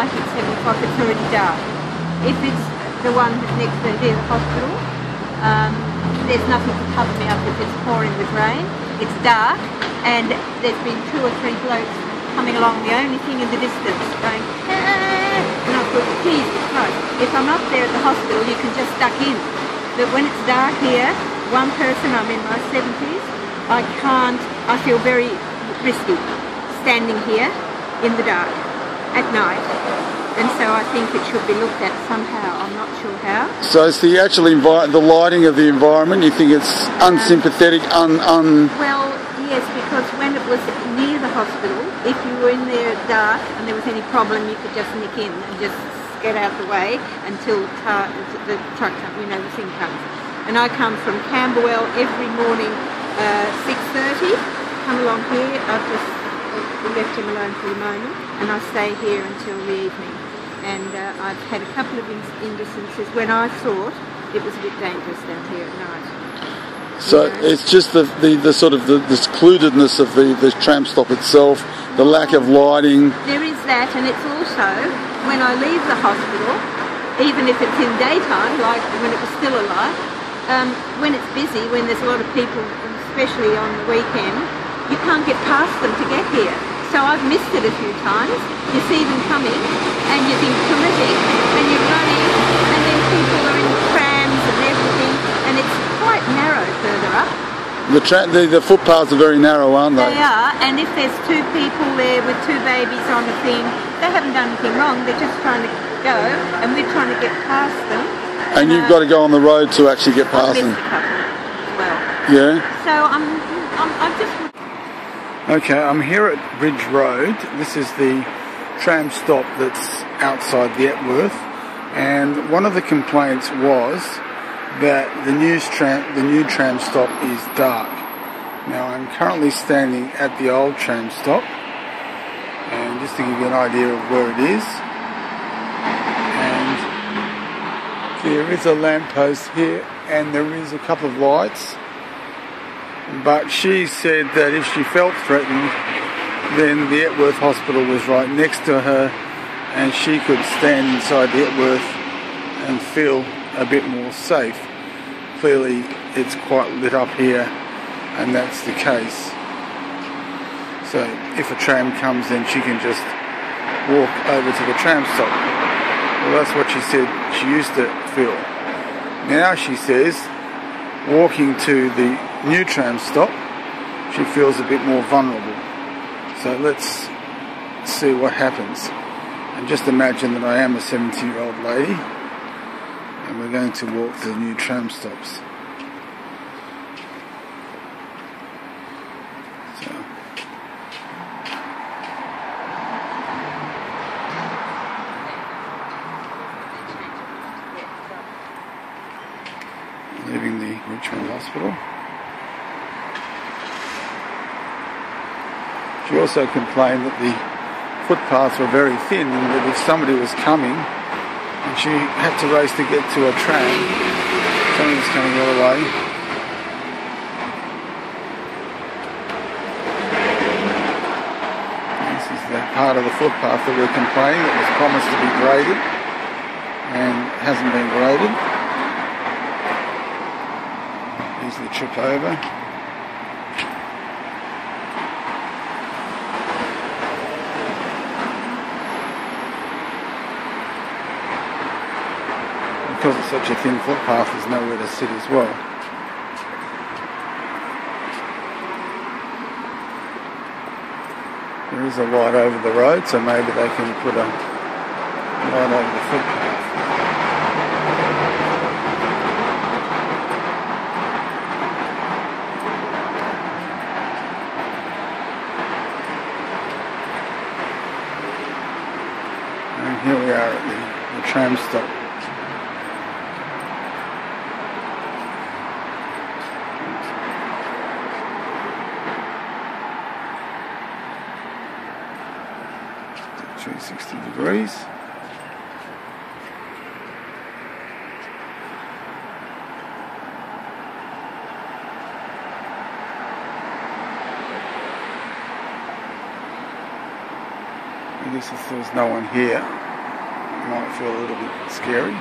night at 7 o'clock it's already dark. If it's the one next to the hospital, there's nothing to cover me up if it's pouring with rain. It's dark, and there's been 2 or 3 blokes coming along, the only thing in the distance, going, ah! And I thought, Jesus Christ, if I'm up there at the hospital, you can just duck in. But when it's dark here, one person, I'm in my 70s, I feel very risky standing here in the dark at night. And so I think it should be looked at somehow. I'm not sure how. So it's the actual the lighting of the environment. You think it's unsympathetic, Well, yes, because when it was near the hospital, if you were in there dark and there was any problem, you could just nick in and just get out the way until the truck comes, the thing comes. And I come from Camberwell every morning, 6:30. Come along here. I've just left him alone for the moment, and I stay here until the evening. And I've had a couple of instances when I thought it was a bit dangerous down here at night. So it's just the sort of the secludedness of the tram stop itself, the lack of lighting. There is that, and it's also when I leave the hospital, even if it's in daytime, like when it was still alight, when it's busy, when there's a lot of people, especially on the weekend, you can't get past them to get here. So I've missed it a few times. You see them coming and you think terrific, and you're running, and then people are in trams and everything, and it's quite narrow further up. The footpaths are very narrow, aren't they? They are, and if there's 2 people there with 2 babies on the thing, they haven't done anything wrong, they're just trying to go, and we're trying to get past them. And you've got to go on the road to actually get past them. I've missed a couple as well. Yeah. So I'm just... Okay, I'm here at Bridge Road. This is the tram stop that's outside the Epworth, and one of the complaints was that the new tram stop is dark. Now I'm currently standing at the old tram stop, and just to give you an idea of where it is, and there is a lamppost here and there is a couple of lights. But she said that if she felt threatened, then the Epworth Hospital was right next to her and she could stand inside the Epworth and feel a bit more safe. Clearly it's quite lit up here, and that's the case. So if a tram comes, then she can just walk over to the tram stop. Well, that's what she said she used to feel. Now she says, walking to the new tram stop, she feels a bit more vulnerable. So let's see what happens. And just imagine that I am a 70-year-old lady and we're going to walk to the new tram stops. Leaving the Richmond Hospital. She also complained that the footpaths were very thin, and that if somebody was coming and she had to race to get to a tram, somebody was coming the other way. This is the part of the footpath that we're complaining that was promised to be graded and hasn't been graded. Easily trip over. Because it's such a thin footpath, there's nowhere to sit as well. There is a light over the road, so maybe they can put a light over the footpath. And here we are at the tram stop. Actually 60 degrees. I guess if there's no one here. might feel a little bit scary.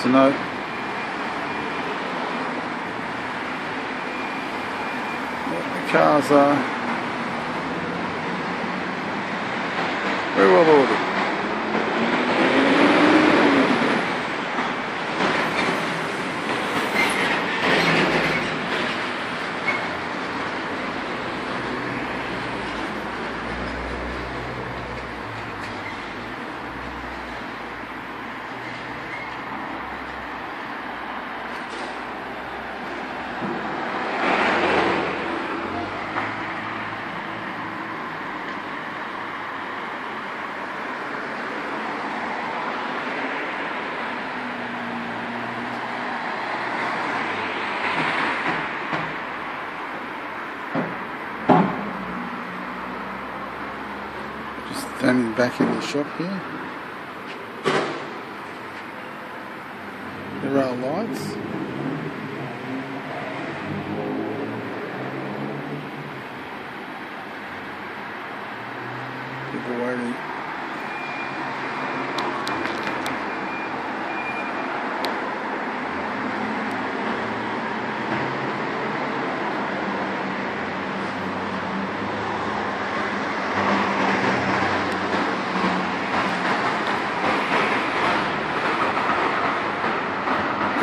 To know. The cars are very well ordered. Standing back in the shop here. There are lights. People waiting.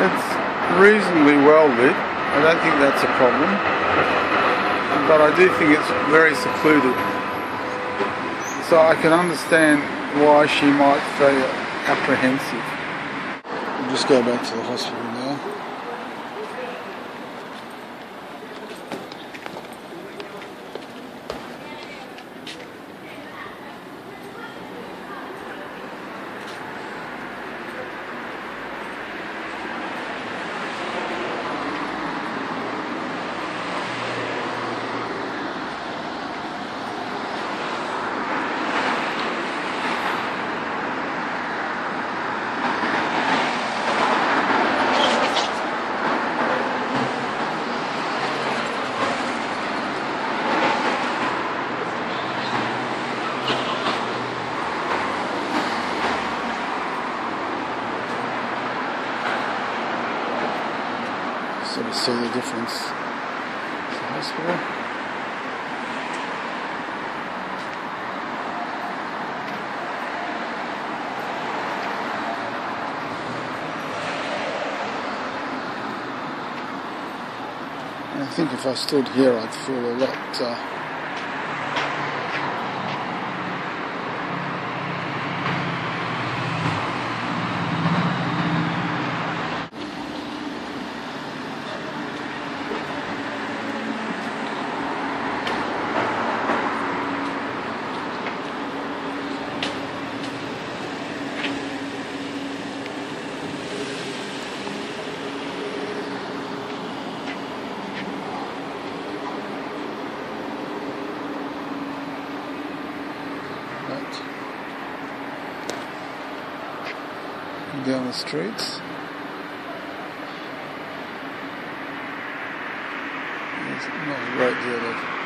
It's reasonably well lit. I don't think that's a problem, but I do think it's very secluded. So I can understand why she might feel apprehensive. We'll just go back to the hospital now. Sort of see the difference to the hospital. And I think if I stood here I'd feel a lot down the streets. There's not a great deal of